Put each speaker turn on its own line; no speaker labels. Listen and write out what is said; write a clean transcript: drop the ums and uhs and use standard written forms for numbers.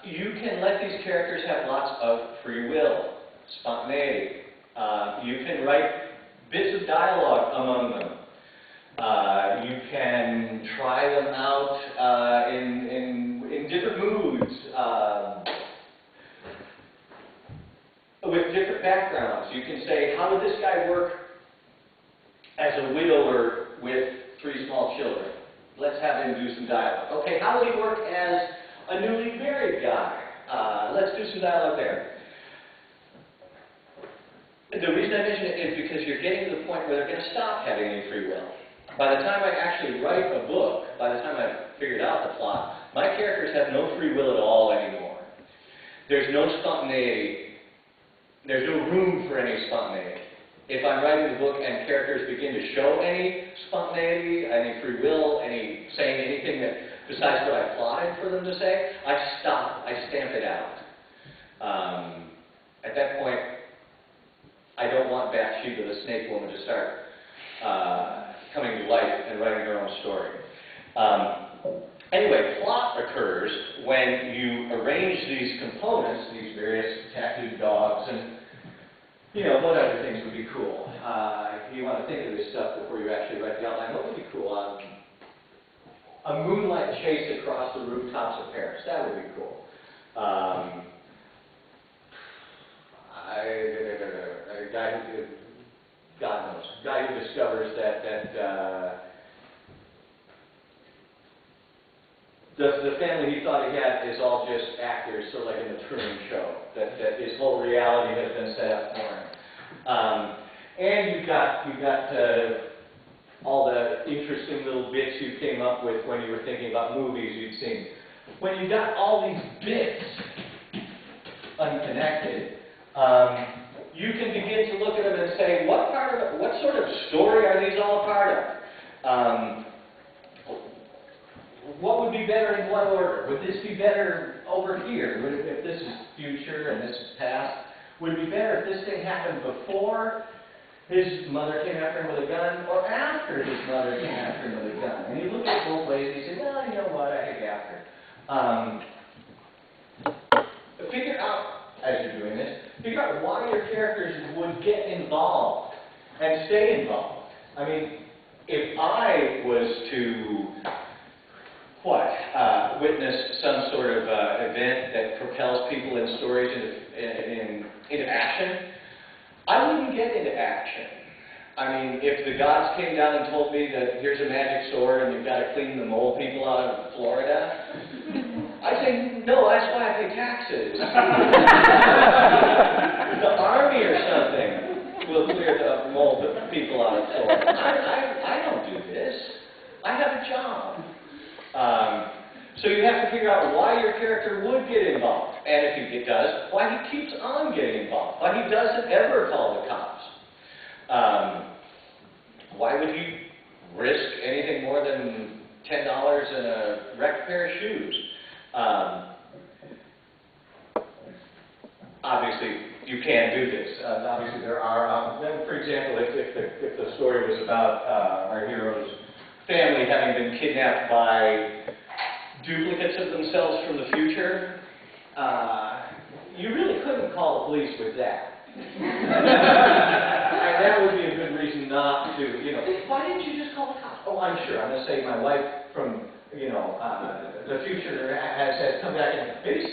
You can let these characters have lots of free will, spontaneity. You can write bits of dialogue among them. You can try them out in different moods, with different backgrounds. You can say, how would this guy work as a widower with 3 small children? Let's have him do some dialogue. Okay, how would he work as a newly married guy? Let's do some dialogue there. The reason I mention it is because you're getting to the point where they're going to stop having any free will. By the time I actually write a book, by the time I've figured out the plot, my characters have no free will at all anymore. There's no spontaneity. There's no room for any spontaneity. If I'm writing the book and characters begin to show any spontaneity, any free will, any saying anything that besides what I plotted for them to say, I stop. I stamp it out. At that point, I don't want Bathsheba, the snake woman, to start coming to life and writing her own story. Anyway, plot occurs when you arrange these components, these various tattooed dogs, and what other things would be cool? You want to think of this stuff before you actually write the outline. What would be cool? A moonlight chase across the rooftops of Paris. That would be cool. A guy who, God knows, a guy who discovers that the family he thought he had is all just actors, sort of like in the Truman Show, that his whole reality has been set up for him. And you've got all the interesting little bits you came up with when you were thinking about movies you'd seen. When you got all these bits unconnected, you can begin to look at them and say, what sort of story are these all a part of? What would be better in what order? Would this be better over here? If this is future and this is past, would it be better if this thing happened before his mother came after him with a gun, or after his mother came after him with a gun? And you look at it both ways and you say, well, you know what, I think after. Figure out, as you're doing this, figure out why your characters would get involved and stay involved. I mean, if I was to witness some sort of event that propels people in stories into action, I wouldn't get into action. I mean, if the gods came down and told me that here's a magic sword and you've got to clean the mole people out of Florida, I'd say, no, that's why I pay taxes. The army or something will clear the mole people out of Florida. I don't do this. I have a job. So you have to figure out why your character would get involved, and if he does, why he keeps on getting involved, why he doesn't ever call the cops. Why would he risk anything more than $10 in a wrecked pair of shoes? Obviously, you can do this. Obviously, there are. For example, if the story was about our hero's family having been kidnapped by duplicates of themselves from the future, you really couldn't call the police with that. And that would be a good reason not to, why didn't you just call the cops? Oh, I'm sure. I'm going to say my wife from, the future has come back and maybe